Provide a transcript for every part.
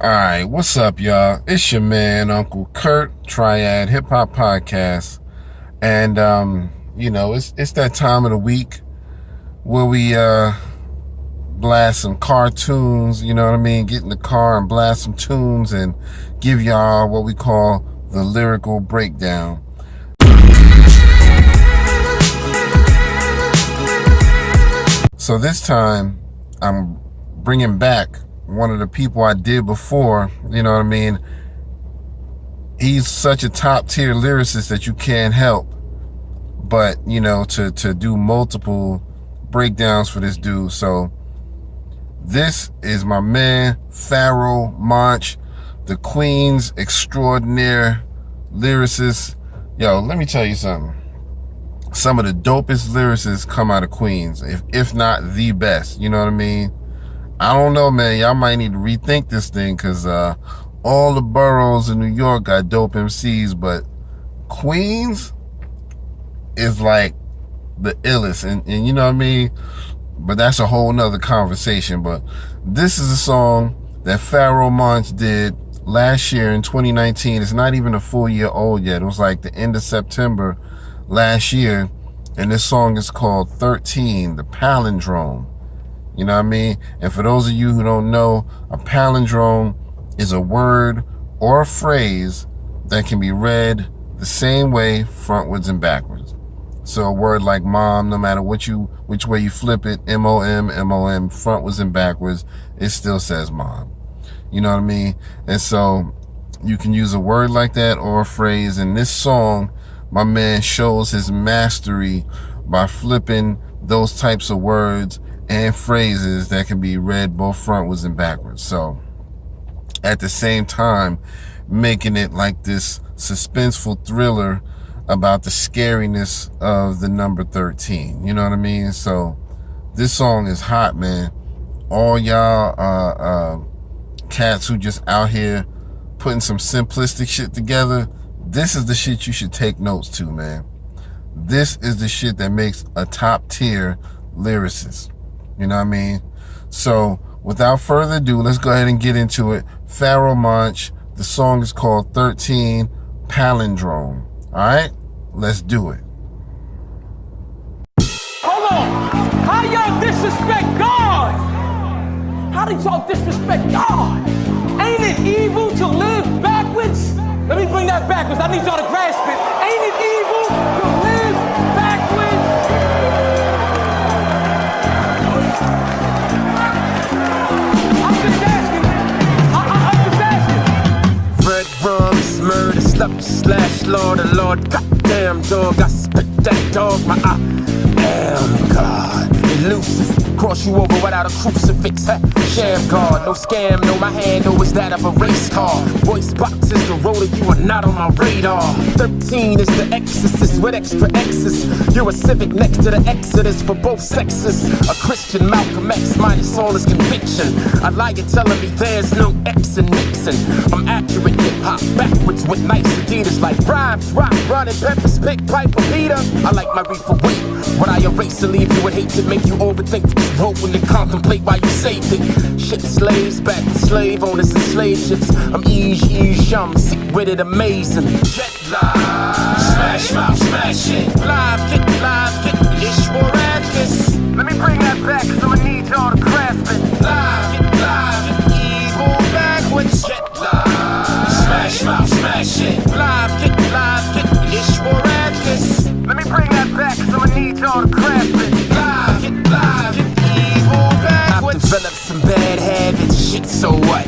Alright, what's up, y'all? It's your man, Uncle Kurt, Triad Hip Hop Podcast. And, it's that time of the week where we blast some cartoons, you know what I mean? Get in the car and blast some tunes and give y'all what we call the lyrical breakdown. So this time, I'm bringing back one of the people I did before, you know what I mean? He's such a top tier lyricist that you can't help but, to do multiple breakdowns for this dude. So this is my man, Pharoahe Monch, the Queen's extraordinaire lyricist. Yo, let me tell you something. Some of the dopest lyricists come out of Queens, if not the best, you know what I mean? I don't know, man. Y'all might need to rethink this thing because all the boroughs in New York got dope MCs, but Queens is like the illest. And you know what I mean? But that's a whole nother conversation. But this is a song that Pharoahe Monch did last year in 2019. It's not even a full year old yet. It was like the end of September last year. And this song is called Th1rt3en, the Palindrome. You know what I mean? And for those of you who don't know, a palindrome is a word or a phrase that can be read the same way frontwards and backwards. So a word like mom, no matter which way you flip it, M-O-M, M-O-M, frontwards and backwards, it still says mom. You know what I mean? And so you can use a word like that or a phrase. In this song, my man shows his mastery by flipping those types of words and phrases that can be read both frontwards and backwards. So at the same time, making it like this suspenseful thriller about the scariness of the number 13. You know what I mean? So this song is hot, man. All y'all cats who just out here putting some simplistic shit together, this is the shit you should take notes to, man. This is the shit that makes a top tier lyricist. You know what I mean? So without further ado, let's go ahead and get into it. Pharoahe Monch. The song is called Th1rt3en, Palindrome. All right, let's do it. Hold on. How y'all disrespect God? How did y'all disrespect God? Ain't it evil to live backwards? Let me bring that backwards. I need y'all to grasp it. Ain't it evil to live backwards? Breadcrumbs, murder, slup, slash, Lord, goddamn dog, I spit that dog, I am God, elusive, cross you over without a crucifix, sham guard, no scam, no my hand, no is that of a race car, voice box is the roller, you are not on my radar, 13 is the exorcist with extra X's, you're a civic next to the exodus for both sexes, a Christian Malcolm X minus all his conviction, I lie you telling me there's no X in Nixon, I'm accurate hip-hop, backwards with nice Adidas like rhymes, rock, running, pepper, spit, piper, Peter, I like my reefer weight, when I erase and leave you with hate to make you overthink rolling and contemplate why you saved it. Ship slaves back to slave owners and slave ships. I'm I'm sick with it, amazing. Jet live, smash mouth, smash it. Live, get ish more actress. Let me bring that back, cause I'ma need y'all to grasp it. Live, get evil backwards. Jet live, smash mouth, smash it. Live, get ish more actress. Let me bring that back, cause I'ma need y'all to grasp it. Live, get evil backwards. I've developed some bad habits, shit, so what?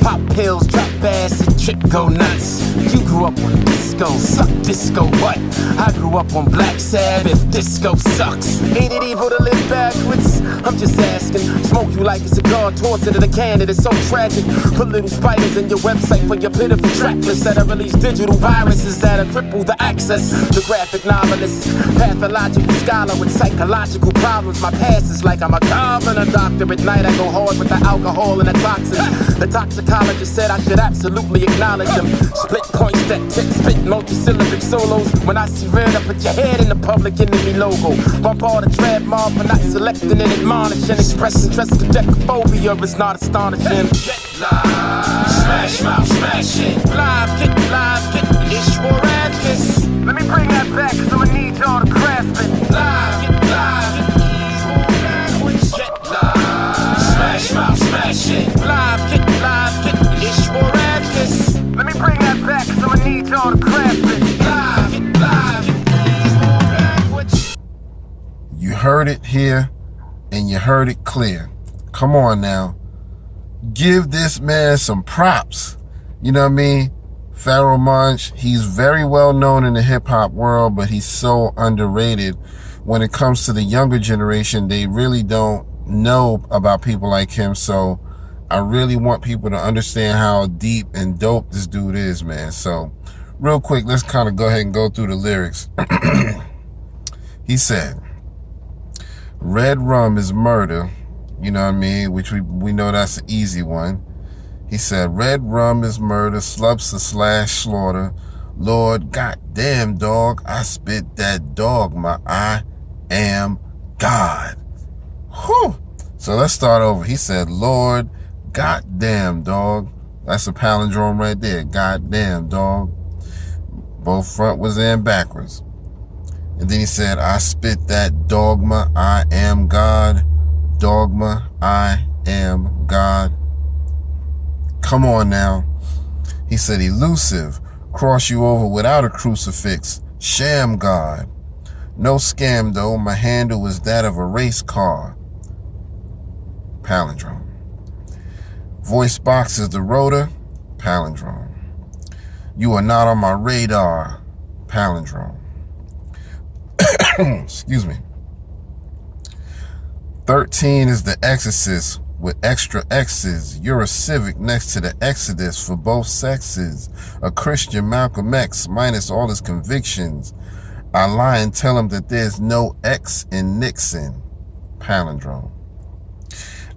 Pop pills, drop acid, trip, go nuts. You grew up on disco, suck disco, what? I grew up on Black Sabbath, disco sucks. Ain't it evil to live backwards? I'm just asking. Smoke you like a cigar, toss it in a can, it is so tragic. Put little spiders in your website for your pitiful track list that release digital viruses that'll cripple the access. The graphic novelist, pathological scholar with psychological problems. My past is like I'm a governor doctor. At night I go hard with the alcohol and the toxins. The toxicologist said I should absolutely acknowledge them. Split points that spit multi-syllabic solos. When I see red, I put your head in the public enemy logo. Bump all the dread mob for not selecting and admonishing. Expressing triskaidekaphobia is not astonishing. Get live, smash mouth, smash it. Live, get ish or ass. Let me bring that back, cause I'ma need y'all to grasp it. Live, get live, smash mouth, smash it. Live, get ish or ass. Let me bring that back, cause I'ma need y'all to grasp it. Live, you heard it here, and you heard it clear. Come on now. Give this man some props. You know what I mean? Pharoahe Monch, he's very well known in the hip-hop world, but he's so underrated. When it comes to the younger generation, they really don't know about people like him, so I really want people to understand how deep and dope this dude is, man. So, real quick, let's kind of go ahead and go through the lyrics. He said, red rum is murder, you know what I mean, which we know that's an easy one. He said, red rum is murder, slups / slaughter. Lord, goddamn dog, I spit that dogma. I am God. Whew. So let's start over. He said, Lord, goddamn dog. That's a palindrome right there. Goddamn dog. Both front was and backwards. And then he said, I spit that dogma. I am God. Dogma. I am God. Come on now. He said, elusive, cross you over without a crucifix, sham God. No scam though, my handle was that of a race car. Palindrome. Voice box is the rotor. Palindrome. You are not on my radar. Palindrome. Excuse me. 13 is the exorcist with extra X's. You're a civic next to the Exodus for both sexes. A Christian Malcolm X minus all his convictions. I lie and tell him that there's no X in Nixon. Palindrome.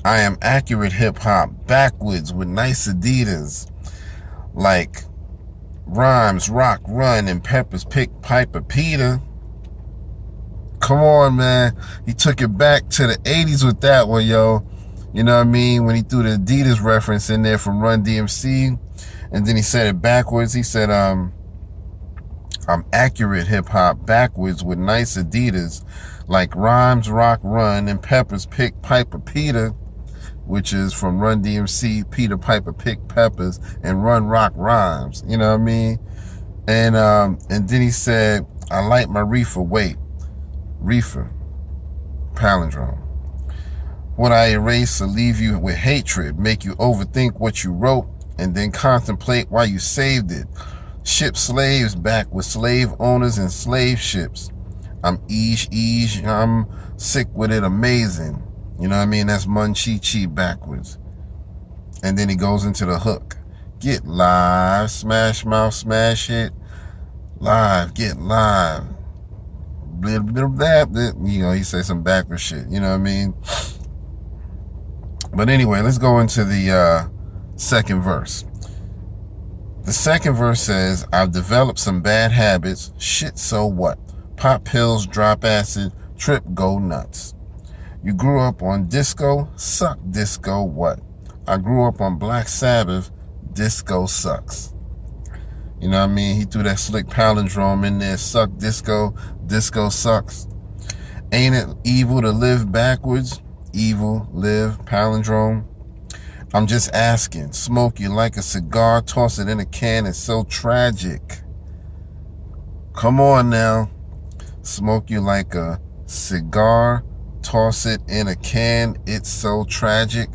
I am accurate hip hop backwards with nice Adidas. Like Rhymes, Rock, Run, and Peppers Pick, Piper, Peter. Come on, man. He took it back to the 80s with that one, yo. You know what I mean? When he threw the Adidas reference in there from Run DMC, and then he said it backwards. He said, I'm accurate hip hop backwards with nice Adidas, like Rhymes, Rock, Run, and Peppers Pick, Piper, Peter, which is from Run DMC, Peter, Piper, Pick, Peppers, and Run, Rock, Rhymes. You know what I mean? And then he said, I like my reefer weight. Reefer. Palindrome. Would I erase or leave you with hatred, make you overthink what you wrote, and then contemplate why you saved it? Ship slaves back with slave owners and slave ships. I'm I'm sick with it, amazing. You know what I mean? That's Munchie backwards. And then he goes into the hook. Get live, smash mouth, smash it. Live, get live. Blah, blah, blah, blah. You know, he says some backwards shit. You know what I mean? But anyway, let's go into the second verse. The second verse says, I've developed some bad habits. Shit, so what? Pop pills, drop acid, trip, go nuts. You grew up on disco, suck disco, what? I grew up on Black Sabbath, disco sucks. You know what I mean? He threw that slick palindrome in there, suck disco, disco sucks. Ain't it evil to live backwards? Evil, live, palindrome. I'm just asking, smoke you like a cigar, toss it in a can, it's so tragic. Come on now. Smoke you like a cigar, toss it in a can, it's so tragic.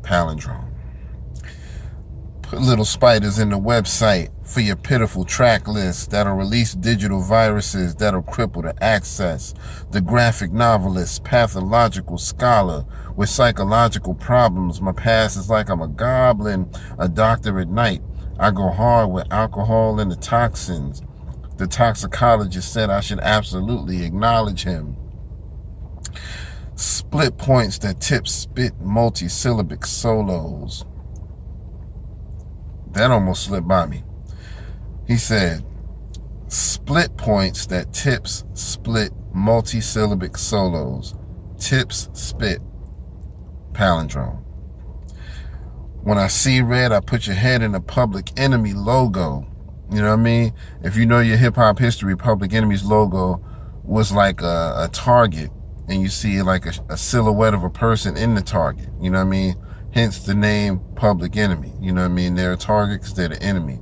Palindrome. Put little spiders in the website for your pitiful track list that'll release digital viruses that'll cripple the access. The graphic novelist, pathological scholar with psychological problems. My past is like I'm a goblin, a doctor at night. I go hard with alcohol and the toxins. The toxicologist said I should absolutely acknowledge him. split points that tips spit multi-syllabic solos. That almost slipped by me. He said, split points that tips split multi-syllabic solos. Tips spit. Palindrome. When I see red, I put your head in the Public Enemy logo. You know what I mean? If you know your hip-hop history, Public Enemy's logo was like a target, and you see like a silhouette of a person in the target. You know what I mean? Hence the name Public Enemy. You know what I mean? They're a target because they're the enemy.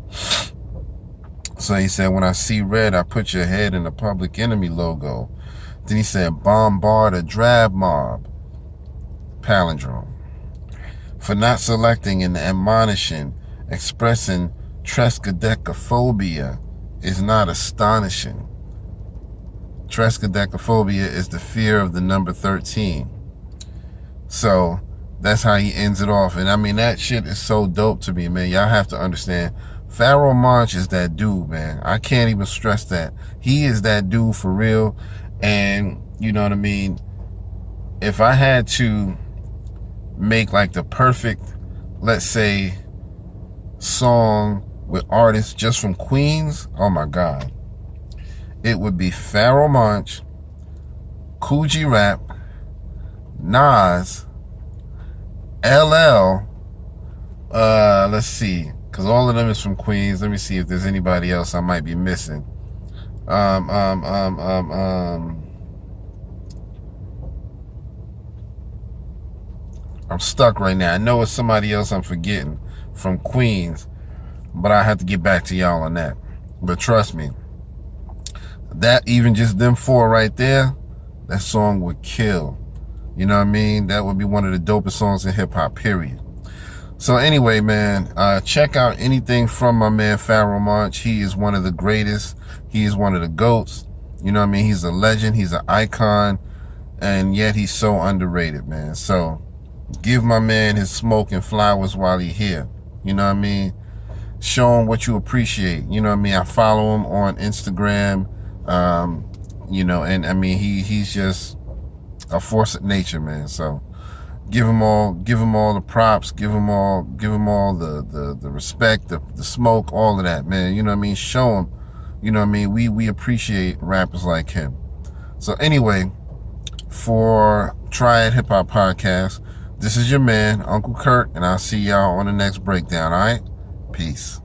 So he said, when I see red, I put your head in the Public Enemy logo. Then he said, bombard a drab mob. Palindrome. For not selecting and admonishing, expressing triskaidekaphobia is not astonishing. Triskaidekaphobia is the fear of the number 13. So that's how he ends it off. And I mean, that shit is so dope to me, man. Y'all have to understand. Pharoahe Monch is that dude, man. I can't even stress that. He is that dude for real. And you know what I mean? If I had to make like the perfect, let's say, song with artists just from Queens, oh my God, it would be Pharoahe Monch, Coogee Rap, Nas, LL, let's see, because all of them is from Queens. Let me see if there's anybody else I might be missing. I'm stuck right now. I know it's somebody else I'm forgetting from Queens, but I have to get back to y'all on that. But trust me, that even just them four right there, that song would kill. You know what I mean? That would be one of the dopest songs in hip-hop, period. So anyway, man, check out anything from my man Pharoahe Monch. He is one of the greatest. He is one of the GOATs. You know what I mean? He's a legend. He's an icon. And yet he's so underrated, man. So give my man his smoke and flowers while he's here. You know what I mean? Show him what you appreciate. You know what I mean? I follow him on Instagram. You know, and I mean, he's just a force of nature, man. So give him all the props, give him all the respect, the smoke, all of that, man. You know what I mean? Show him. You know what I mean? We appreciate rappers like him. So anyway, for Th1rt3en Hip Hop Podcast, this is your man, Uncle Kurt, and I'll see y'all on the next breakdown, all right? Peace.